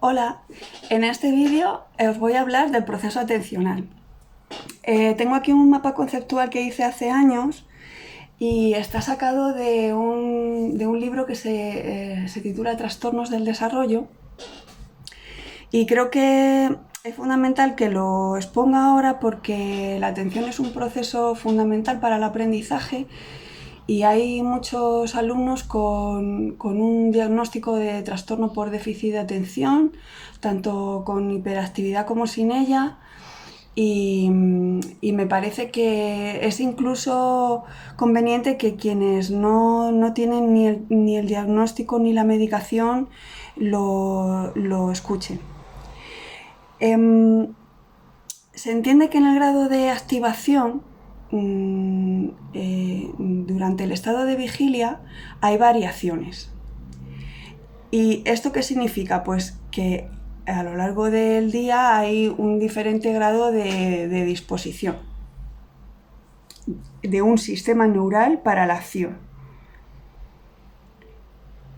Hola, en este vídeo os voy a hablar del proceso atencional. Tengo aquí un mapa conceptual que hice hace años y está sacado de un libro que se titula Trastornos del desarrollo, y creo que es fundamental que lo exponga ahora porque la atención es un proceso fundamental para el aprendizaje y hay muchos alumnos con un diagnóstico de trastorno por déficit de atención, tanto con hiperactividad como sin ella, y me parece que es incluso conveniente que quienes no tienen ni el diagnóstico ni la medicación lo escuchen. Se entiende que en el grado de activación durante el estado de vigilia hay variaciones. ¿Y esto qué significa? Pues que a lo largo del día hay un diferente grado de disposición de un sistema neural para la acción.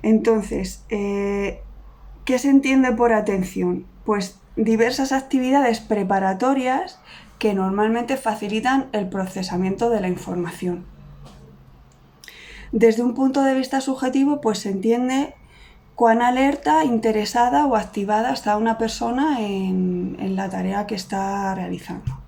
Entonces, ¿qué se entiende por atención? Pues diversas actividades preparatorias que normalmente facilitan el procesamiento de la información. Desde un punto de vista subjetivo, pues se entiende cuán alerta, interesada o activada está una persona en la tarea que está realizando.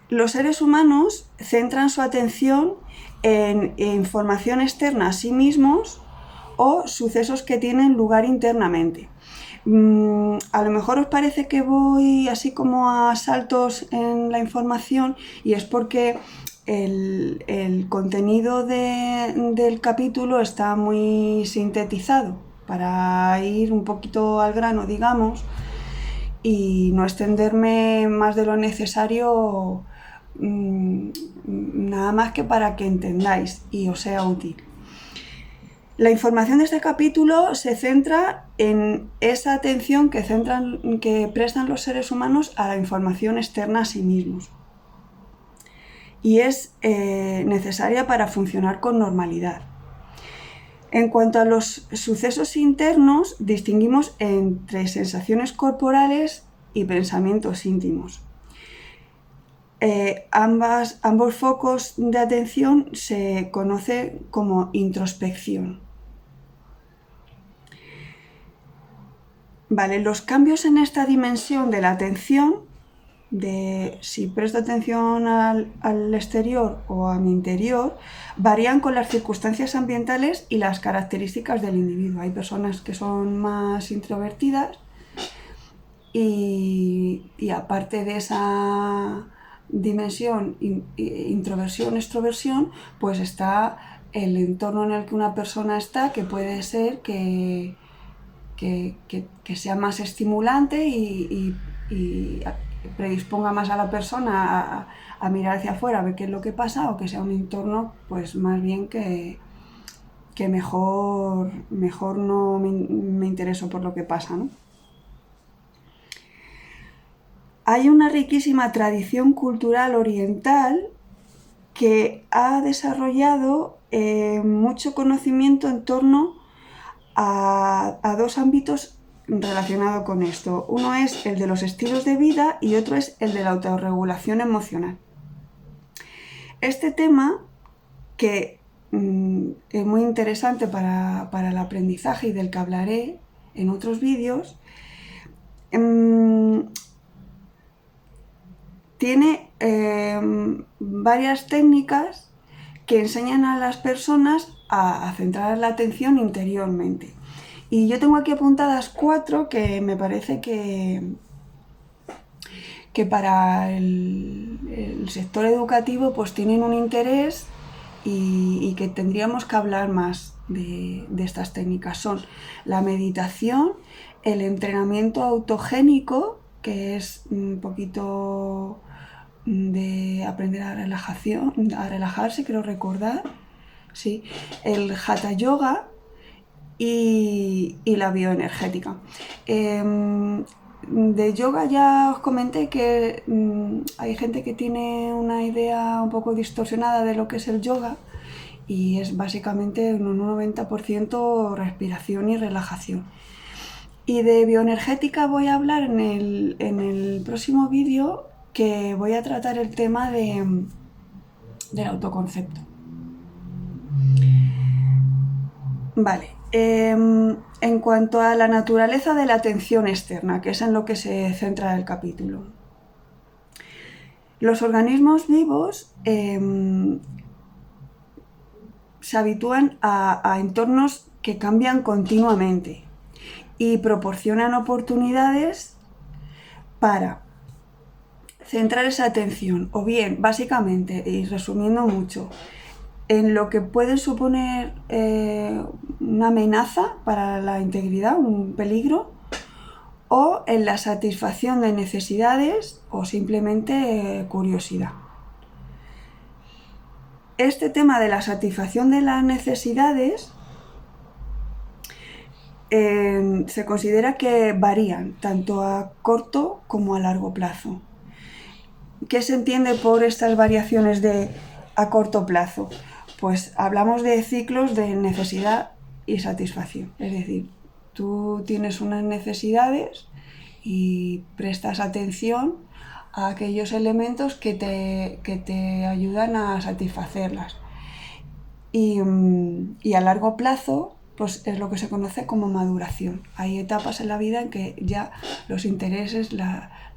Los seres humanos centran su atención en información externa a sí mismos o sucesos que tienen lugar internamente. A lo mejor os parece que voy así como a saltos en la información, y es porque el contenido del capítulo está muy sintetizado para ir un poquito al grano, digamos, y no extenderme más de lo necesario, nada más que para que entendáis y os sea útil. La información de este capítulo se centra en esa atención que prestan los seres humanos a la información externa a sí mismos, y es necesaria para funcionar con normalidad. En cuanto a los sucesos internos, distinguimos entre sensaciones corporales y pensamientos íntimos. Ambos focos de atención se conocen como introspección. Vale, los cambios en esta dimensión de la atención, de si presto atención al exterior o a mi interior, varían con las circunstancias ambientales y las características del individuo. Hay personas que son más introvertidas y aparte de esa dimensión introversión-extroversión, pues está el entorno en el que una persona está, que puede ser que sea más estimulante y predisponga más a la persona a mirar hacia afuera, a ver qué es lo que pasa, o que sea un entorno pues más bien que mejor no me intereso por lo que pasa, ¿no? Hay una riquísima tradición cultural oriental que ha desarrollado mucho conocimiento en torno a dos ámbitos relacionados con esto. Uno es el de los estilos de vida y otro es el de la autorregulación emocional. Este tema, que es muy interesante para el aprendizaje y del que hablaré en otros vídeos, tiene varias técnicas que enseñan a las personas a centrar la atención interiormente. Y yo tengo aquí apuntadas 4 que me parece que para el sector educativo pues tienen un interés y que tendríamos que hablar más de estas técnicas. Son la meditación, el entrenamiento autogénico, que es un poquito de aprender a relajarse, creo recordar, sí, el Hatha Yoga y la bioenergética. De yoga ya os comenté que hay gente que tiene una idea un poco distorsionada de lo que es el yoga, y es básicamente un 90% respiración y relajación. Y de bioenergética voy a hablar en el próximo vídeo, que voy a tratar el tema del autoconcepto. Vale, en cuanto a la naturaleza de la atención externa, que es en lo que se centra el capítulo. Los organismos vivos se habitúan a entornos que cambian continuamente y proporcionan oportunidades para centrar esa atención, o bien, básicamente, y resumiendo mucho, en lo que puede suponer una amenaza para la integridad, un peligro, o en la satisfacción de necesidades o simplemente curiosidad. Este tema de la satisfacción de las necesidades se considera que varían tanto a corto como a largo plazo. ¿Qué se entiende por estas variaciones a corto plazo? Pues hablamos de ciclos de necesidad y satisfacción. Es decir, tú tienes unas necesidades y prestas atención a aquellos elementos que te ayudan a satisfacerlas. Y a largo plazo, pues es lo que se conoce como maduración. Hay etapas en la vida en que ya los intereses,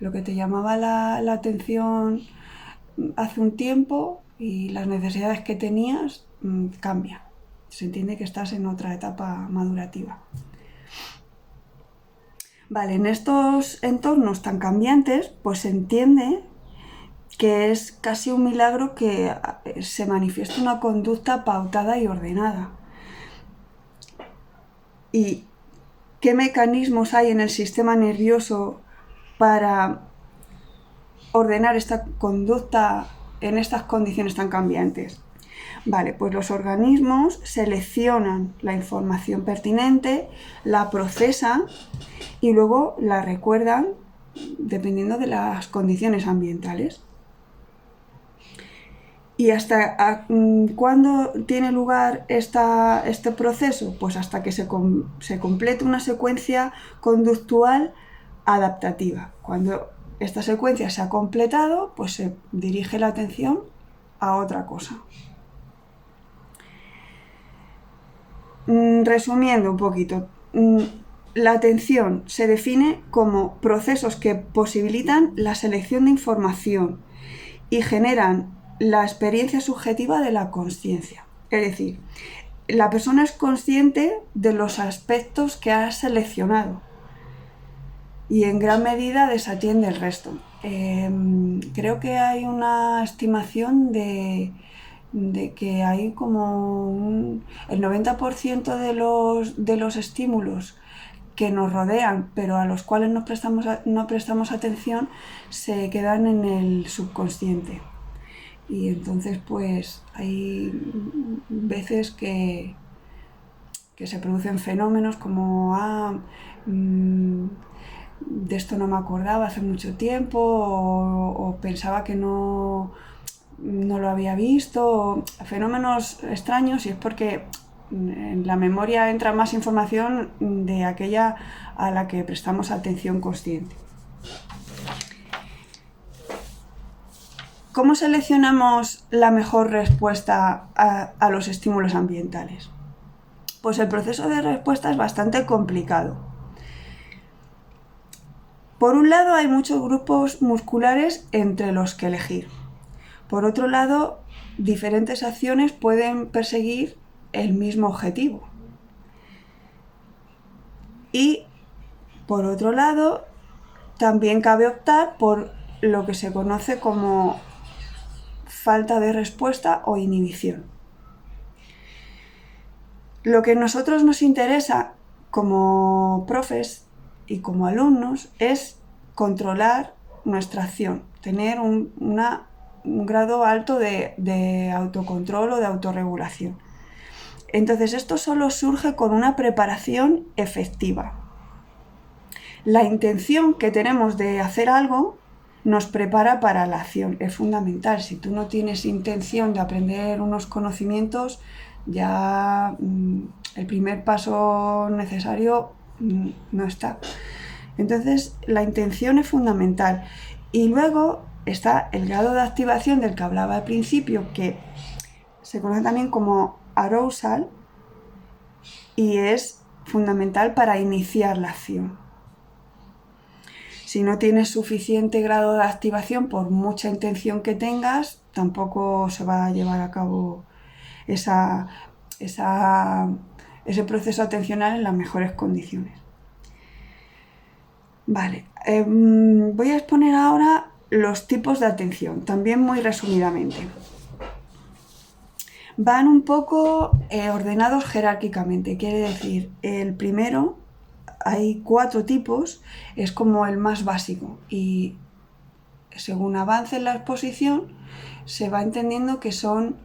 lo que te llamaba la atención hace un tiempo y las necesidades que tenías cambian. Se entiende que estás en otra etapa madurativa. Vale, en estos entornos tan cambiantes, pues se entiende que es casi un milagro que se manifieste una conducta pautada y ordenada. ¿Y qué mecanismos hay en el sistema nervioso para ordenar esta conducta en estas condiciones tan cambiantes? Vale, pues los organismos seleccionan la información pertinente, la procesan y luego la recuerdan dependiendo de las condiciones ambientales. ¿Y hasta cuándo tiene lugar este proceso? Pues hasta que se complete una secuencia conductual adaptativa. Cuando esta secuencia se ha completado, pues se dirige la atención a otra cosa. Resumiendo un poquito, la atención se define como procesos que posibilitan la selección de información y generan la experiencia subjetiva de la consciencia. Es decir, la persona es consciente de los aspectos que ha seleccionado y en gran medida desatiende el resto. Creo que hay una estimación de que hay como el 90% de los estímulos que nos rodean, pero a los cuales no prestamos atención, se quedan en el subconsciente. Y entonces pues hay veces que se producen fenómenos como de esto no me acordaba hace mucho tiempo, o pensaba que no lo había visto, fenómenos extraños, y es porque en la memoria entra más información de aquella a la que prestamos atención consciente. ¿Cómo seleccionamos la mejor respuesta a los estímulos ambientales? Pues el proceso de respuesta es bastante complicado. Por un lado, hay muchos grupos musculares entre los que elegir. Por otro lado, diferentes acciones pueden perseguir el mismo objetivo. Y, por otro lado, también cabe optar por lo que se conoce como falta de respuesta o inhibición. Lo que a nosotros nos interesa como profes y como alumnos es controlar nuestra acción, tener un grado alto de autocontrol o de autorregulación. Entonces, esto solo surge con una preparación efectiva. La intención que tenemos de hacer algo nos prepara para la acción, es fundamental. Si tú no tienes intención de aprender unos conocimientos, ya el primer paso necesario no está. Entonces, la intención es fundamental. Y luego está el grado de activación del que hablaba al principio, que se conoce también como arousal, y es fundamental para iniciar la acción. Si no tienes suficiente grado de activación, por mucha intención que tengas, tampoco se va a llevar a cabo ese proceso atencional en las mejores condiciones. Vale, voy a exponer ahora los tipos de atención, también muy resumidamente. Van un poco ordenados jerárquicamente, quiere decir, el primero, hay 4 tipos, es como el más básico, y según avance en la exposición se va entendiendo que son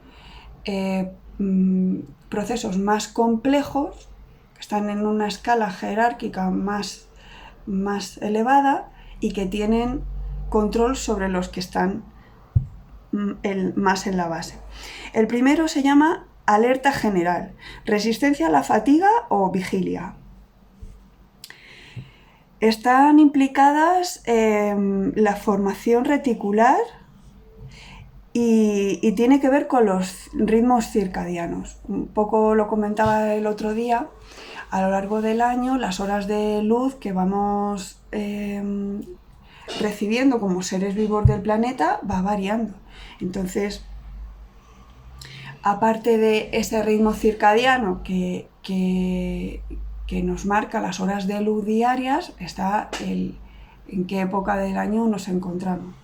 procesos más complejos, que están en una escala jerárquica más elevada y que tienen control sobre los que están más en la base. El primero se llama alerta general, resistencia a la fatiga o vigilia. Están implicadas la formación reticular y tiene que ver con los ritmos circadianos. Un poco lo comentaba el otro día. A lo largo del año, las horas de luz que vamos recibiendo como seres vivos del planeta va variando. Entonces, aparte de ese ritmo circadiano que nos marca las horas de luz diarias, está en qué época del año nos encontramos.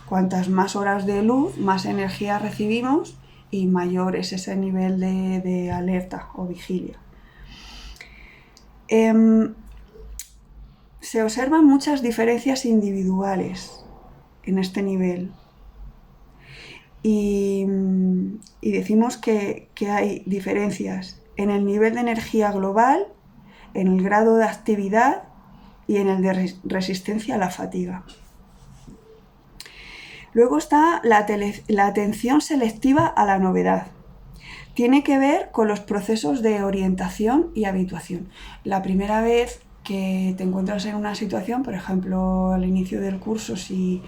Cuantas más horas de luz, más energía recibimos y mayor es ese nivel de alerta o vigilia. Se observan muchas diferencias individuales en este nivel y decimos que hay diferencias en el nivel de energía global, en el grado de actividad y en el de resistencia a la fatiga. Luego está la atención selectiva a la novedad. Tiene que ver con los procesos de orientación y habituación. La primera vez que te encuentras en una situación, por ejemplo, al inicio del curso, si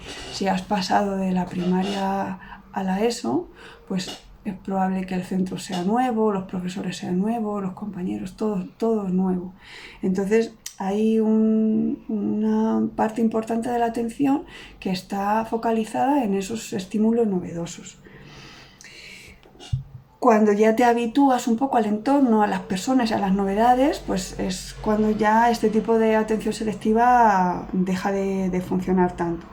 has pasado de la primaria a la ESO, pues es probable que el centro sea nuevo, los profesores sean nuevos, los compañeros, todo es nuevo. Entonces, hay una parte importante de la atención que está focalizada en esos estímulos novedosos. Cuando ya te habitúas un poco al entorno, a las personas y a las novedades, pues es cuando ya este tipo de atención selectiva deja de funcionar tanto.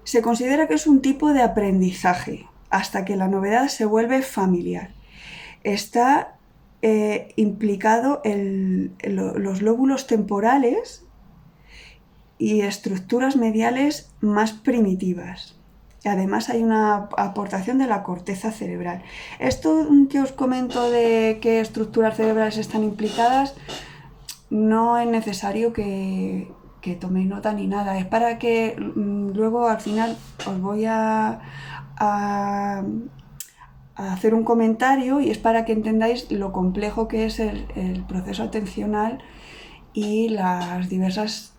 Se considera que es un tipo de aprendizaje hasta que la novedad se vuelve familiar. Está implicado los lóbulos temporales y estructuras mediales más primitivas. Además hay una aportación de la corteza cerebral. Esto que os comento de qué estructuras cerebrales están implicadas, no es necesario que toméis nota ni nada. Es para que luego al final os voy a hacer un comentario y es para que entendáis lo complejo que es el proceso atencional y las diversas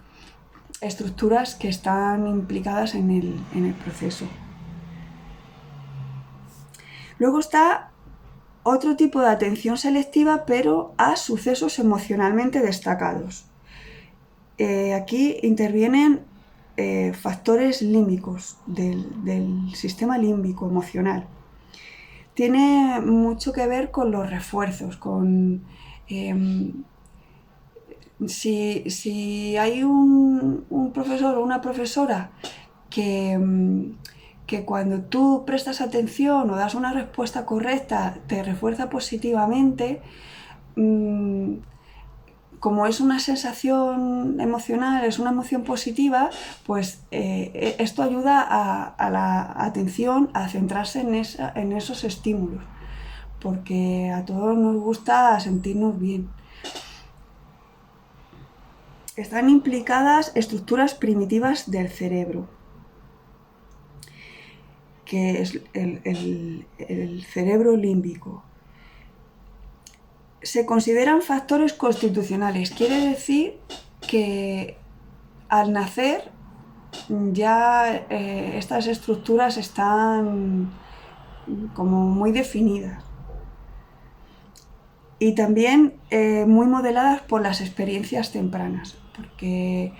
estructuras que están implicadas en el proceso. Luego está otro tipo de atención selectiva, pero a sucesos emocionalmente destacados. Aquí intervienen factores límbicos del sistema límbico emocional. Tiene mucho que ver con los refuerzos, si hay un profesor o una profesora que cuando tú prestas atención o das una respuesta correcta te refuerza positivamente, como es una sensación emocional, es una emoción positiva, pues esto ayuda a la atención a centrarse en esos estímulos, porque a todos nos gusta sentirnos bien. Están implicadas estructuras primitivas del cerebro, que es el cerebro límbico. se consideran factores constitucionales. Quiere decir que al nacer ya estas estructuras están como muy definidas y también muy modeladas por las experiencias tempranas, porque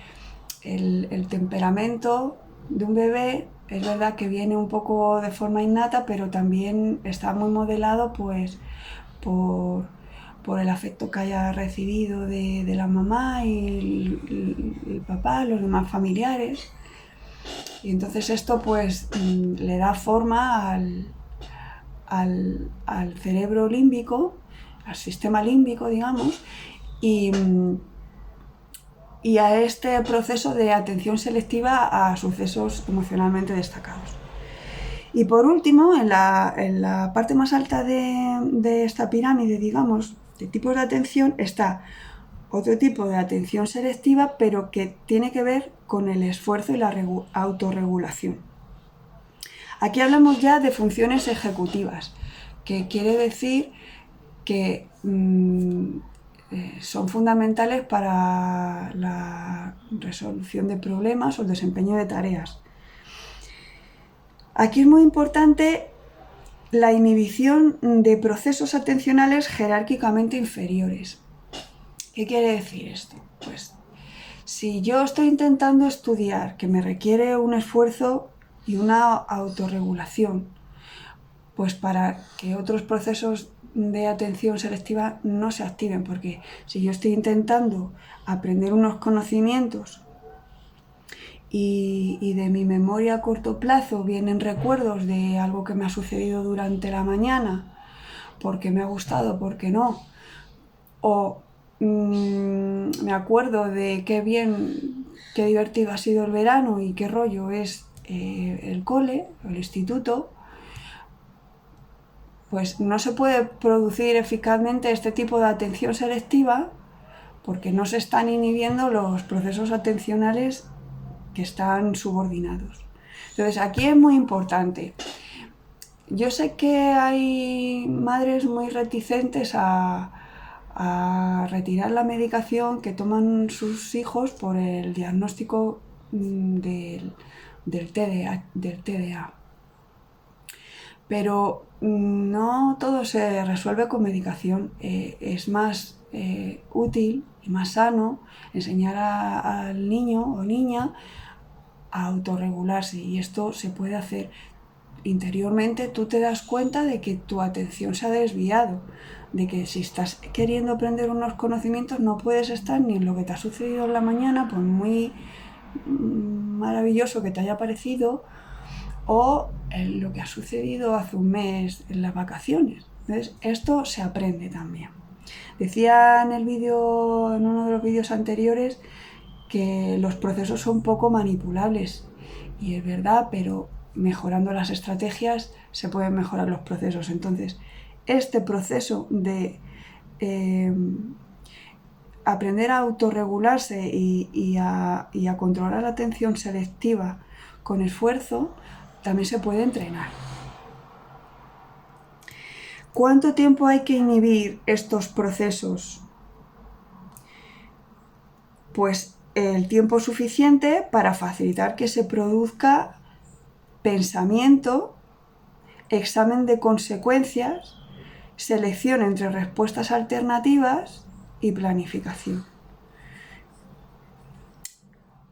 el temperamento de un bebé es verdad que viene un poco de forma innata, pero también está muy modelado pues por el afecto que haya recibido de la mamá y el papá, los demás familiares. Y entonces esto pues le da forma al cerebro límbico, al sistema límbico, digamos, y a este proceso de atención selectiva a sucesos emocionalmente destacados. Y por último, en la parte más alta de esta pirámide, digamos, de tipos de atención, está otro tipo de atención selectiva, pero que tiene que ver con el esfuerzo y la autorregulación. Aquí hablamos ya de funciones ejecutivas, que quiere decir que son fundamentales para la resolución de problemas o el desempeño de tareas. Aquí es muy importante la inhibición de procesos atencionales jerárquicamente inferiores. ¿Qué quiere decir esto? Pues si yo estoy intentando estudiar, que me requiere un esfuerzo y una autorregulación, pues para que otros procesos de atención selectiva no se activen, porque si yo estoy intentando aprender unos conocimientos y de mi memoria a corto plazo vienen recuerdos de algo que me ha sucedido durante la mañana, porque me ha gustado, porque no, o me acuerdo de qué bien, qué divertido ha sido el verano y qué rollo es el cole, el instituto, pues no se puede producir eficazmente este tipo de atención selectiva porque no se están inhibiendo los procesos atencionales que están subordinados. Entonces, aquí es muy importante. Yo sé que hay madres muy reticentes a retirar la medicación que toman sus hijos por el diagnóstico del TDA. Pero no todo se resuelve con medicación. Es más útil y más sano enseñar al niño o niña a autorregularse, y esto se puede hacer interiormente. Tú te das cuenta de que tu atención se ha desviado, de que si estás queriendo aprender unos conocimientos no puedes estar ni en lo que te ha sucedido en la mañana, por muy maravilloso que te haya parecido, o en lo que ha sucedido hace un mes en las vacaciones. Entonces, esto se aprende también. Decía en uno de los vídeos anteriores, que los procesos son poco manipulables, y es verdad, pero mejorando las estrategias se pueden mejorar los procesos. Entonces, este proceso de aprender a autorregularse y a controlar la atención selectiva con esfuerzo también se puede entrenar. ¿Cuánto tiempo hay que inhibir estos procesos? Pues el tiempo suficiente para facilitar que se produzca pensamiento, examen de consecuencias, selección entre respuestas alternativas y planificación.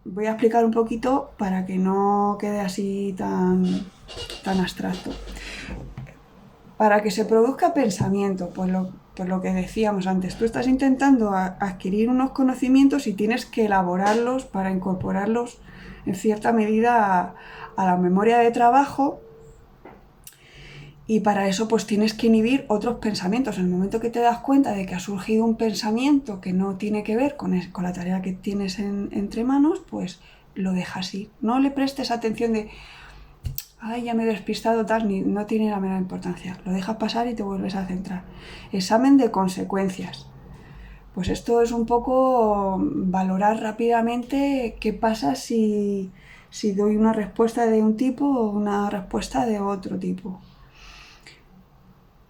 Voy a explicar un poquito para que no quede así tan abstracto. Para que se produzca pensamiento, pues lo que decíamos antes, tú estás intentando adquirir unos conocimientos y tienes que elaborarlos para incorporarlos en cierta medida a la memoria de trabajo, y para eso pues tienes que inhibir otros pensamientos. En el momento que te das cuenta de que ha surgido un pensamiento que no tiene que ver con la tarea que tienes entre manos, pues lo dejas ir. No le prestes atención de ay, ya me he despistado, tal, no tiene la menor importancia. Lo dejas pasar y te vuelves a centrar. Examen de consecuencias. Pues esto es un poco valorar rápidamente qué pasa si doy una respuesta de un tipo o una respuesta de otro tipo.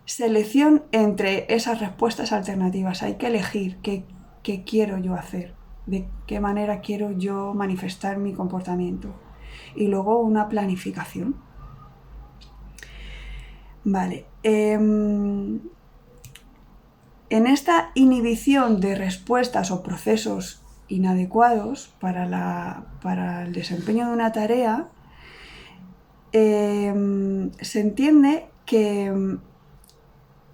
selección entre esas respuestas alternativas. Hay que elegir qué quiero yo hacer, de qué manera quiero yo manifestar mi comportamiento. Y luego una planificación. Vale. En esta inhibición de respuestas o procesos inadecuados para el desempeño de una tarea, se entiende que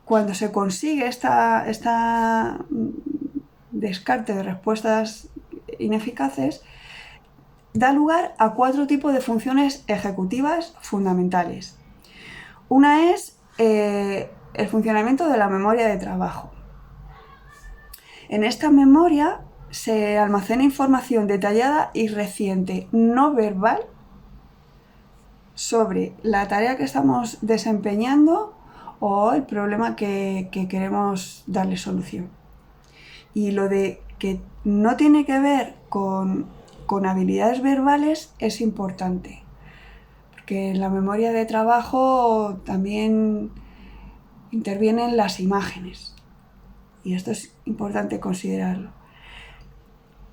cuando se consigue esta descarte de respuestas ineficaces, da lugar a 4 tipos de funciones ejecutivas fundamentales. Una es el funcionamiento de la memoria de trabajo. En esta memoria se almacena información detallada y reciente, no verbal, sobre la tarea que estamos desempeñando o el problema que queremos darle solución. Y lo de que no tiene que ver con habilidades verbales es importante, porque en la memoria de trabajo también intervienen las imágenes, y esto es importante considerarlo.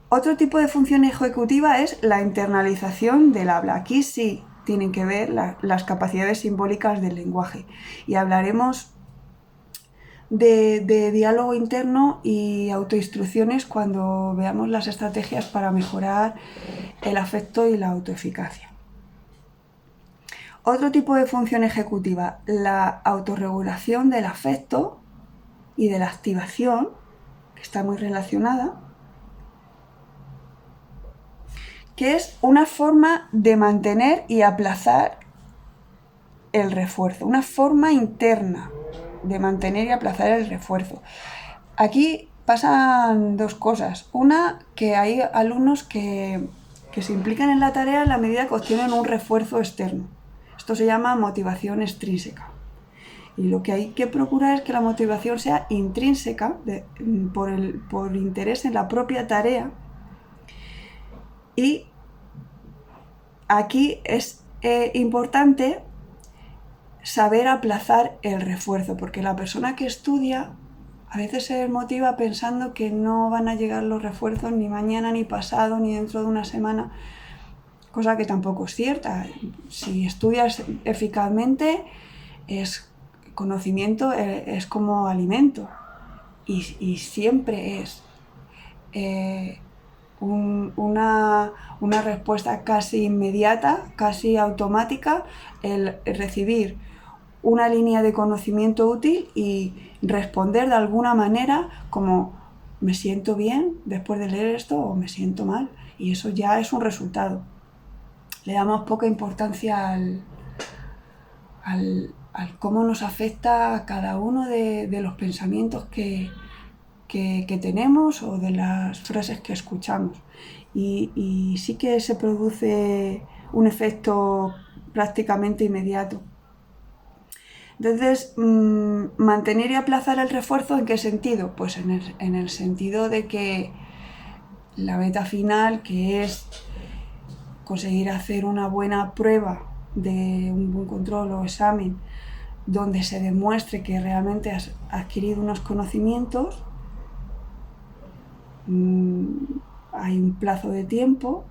Otro tipo de función ejecutiva es la internalización del habla. Aquí sí tienen que ver las capacidades simbólicas del lenguaje, y hablaremos de diálogo interno y autoinstrucciones cuando veamos las estrategias para mejorar el afecto y la autoeficacia. Otro tipo de función ejecutiva, la autorregulación del afecto y de la activación, que está muy relacionada, que es una forma de mantener y aplazar el refuerzo, una forma interna de mantener y aplazar el refuerzo. Aquí pasan 2 cosas. Una, que hay alumnos que se implican en la tarea en la medida que obtienen un refuerzo externo. Esto se llama motivación extrínseca. Y lo que hay que procurar es que la motivación sea intrínseca, por interés en la propia tarea. Y aquí es importante saber aplazar el refuerzo, porque la persona que estudia a veces se motiva pensando que no van a llegar los refuerzos ni mañana, ni pasado, ni dentro de una semana, cosa que tampoco es cierta. Si estudias eficazmente, conocimiento es como alimento, y siempre es una respuesta casi inmediata, casi automática, el recibir una línea de conocimiento útil y responder de alguna manera como me siento bien después de leer esto o me siento mal, y eso ya es un resultado. Le damos poca importancia al cómo nos afecta a cada uno de los pensamientos que tenemos o de las frases que escuchamos, y sí que se produce un efecto prácticamente inmediato. Entonces, mantener y aplazar el refuerzo, ¿en qué sentido? Pues en el sentido de que la meta final, que es conseguir hacer una buena prueba de un buen control o examen donde se demuestre que realmente has adquirido unos conocimientos, hay un plazo de tiempo,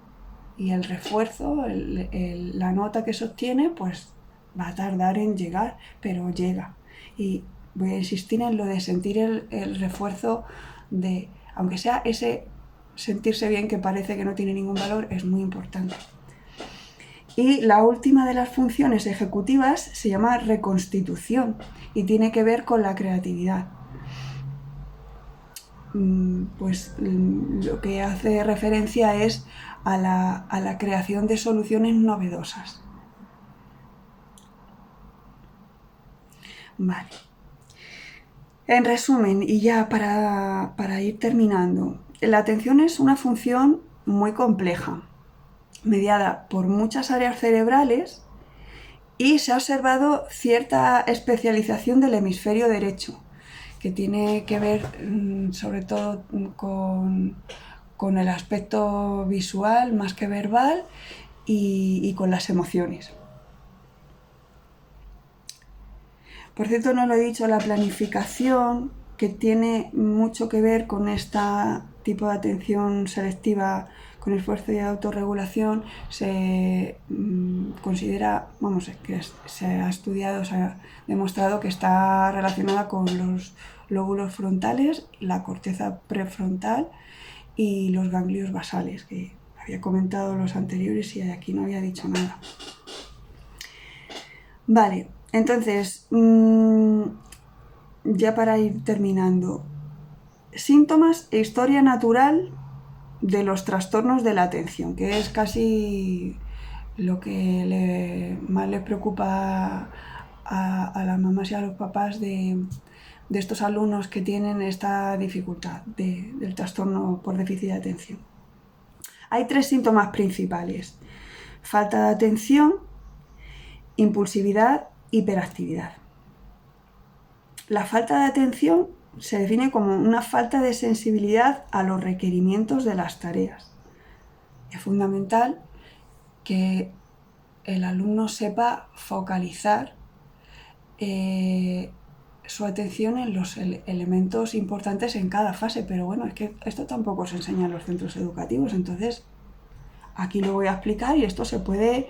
y el refuerzo, la nota que se obtiene, pues va a tardar en llegar, pero llega. Y voy a insistir en lo de sentir el refuerzo, aunque sea ese sentirse bien que parece que no tiene ningún valor, es muy importante. Y la última de las funciones ejecutivas se llama reconstitución y tiene que ver con la creatividad. Pues lo que hace referencia es a la creación de soluciones novedosas. Vale. En resumen, y ya para ir terminando, la atención es una función muy compleja, mediada por muchas áreas cerebrales, y se ha observado cierta especialización del hemisferio derecho, que tiene que ver sobre todo con el aspecto visual más que verbal, y con las emociones. Por cierto, no lo he dicho, la planificación, que tiene mucho que ver con este tipo de atención selectiva con esfuerzo y autorregulación, se considera, vamos, que se ha estudiado, se ha demostrado que está relacionada con los lóbulos frontales, la corteza prefrontal y los ganglios basales, que había comentado los anteriores y aquí no había dicho nada. Vale, entonces, ya para ir terminando, síntomas e historia natural de los trastornos de la atención, que es casi lo que más les preocupa a las mamás y a los papás de estos alumnos que tienen esta dificultad del trastorno por déficit de atención. Hay 3 síntomas principales: falta de atención, impulsividad, hiperactividad. La falta de atención se define como una falta de sensibilidad a los requerimientos de las tareas. Es fundamental que el alumno sepa focalizar su atención en los elementos importantes en cada fase, pero bueno, es que esto tampoco se enseña en los centros educativos, entonces aquí lo voy a explicar y esto se puede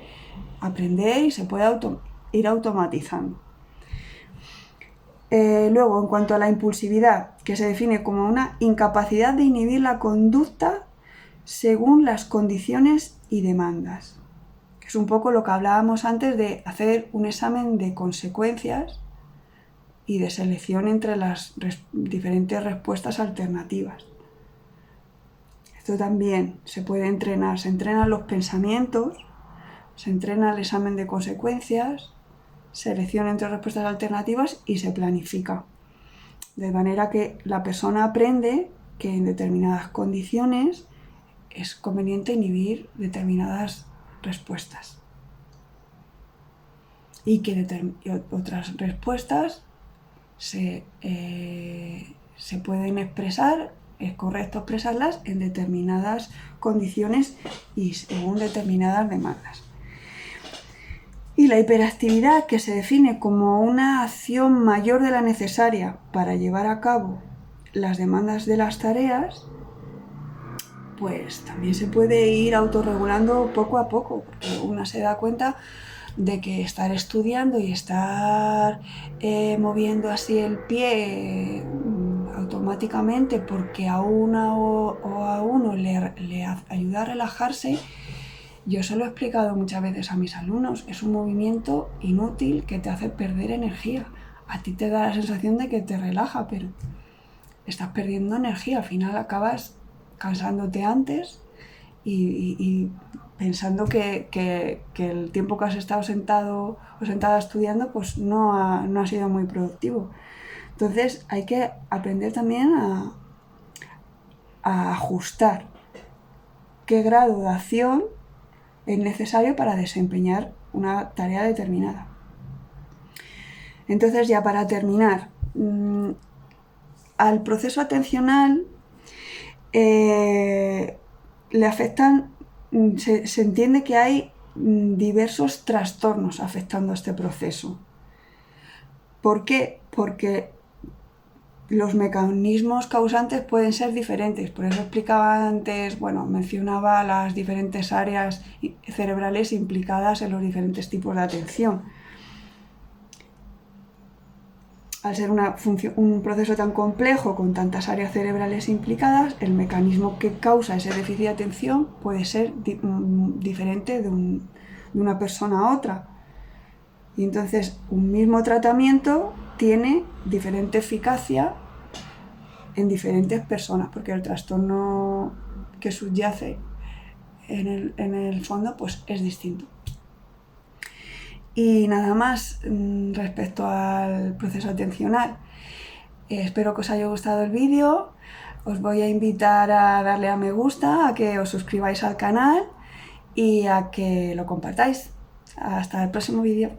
aprender y se puede ir automatizando. Luego, en cuanto a la impulsividad, que se define como una incapacidad de inhibir la conducta según las condiciones y demandas, que es un poco lo que hablábamos antes de hacer un examen de consecuencias y de selección entre las diferentes respuestas alternativas. Esto también se puede entrenar, se entrenan los pensamientos, se entrena el examen de consecuencias, selección entre respuestas alternativas y se planifica. De manera que la persona aprende que en determinadas condiciones es conveniente inhibir determinadas respuestas y que otras respuestas se pueden expresar, es correcto expresarlas en determinadas condiciones y según determinadas demandas. Y la hiperactividad, que se define como una acción mayor de la necesaria para llevar a cabo las demandas de las tareas, pues también se puede ir autorregulando poco a poco, porque una se da cuenta de que estar estudiando y estar moviendo así el pie automáticamente porque a una o a uno le ayuda a relajarse. Yo se lo he explicado muchas veces a mis alumnos, es un movimiento inútil que te hace perder energía. A ti te da la sensación de que te relaja, pero estás perdiendo energía, al final acabas cansándote antes y pensando que el tiempo que has estado sentado o sentada estudiando pues no ha sido muy productivo. Entonces hay que aprender también a ajustar qué grado de acción es necesario para desempeñar una tarea determinada. Entonces, ya para terminar, al proceso atencional le afectan, se entiende que hay diversos trastornos afectando a este proceso. ¿Por qué? Porque los mecanismos causantes pueden ser diferentes, por eso explicaba antes, mencionaba las diferentes áreas cerebrales implicadas en los diferentes tipos de atención. Al ser un proceso tan complejo con tantas áreas cerebrales implicadas, el mecanismo que causa ese déficit de atención puede ser diferente de una persona a otra. Y entonces un mismo tratamiento tiene diferente eficacia en diferentes personas, porque el trastorno que subyace en el fondo pues es distinto. Y nada más respecto al proceso atencional. Espero que os haya gustado el vídeo. Os voy a invitar a darle a me gusta, a que os suscribáis al canal y a que lo compartáis. Hasta el próximo vídeo.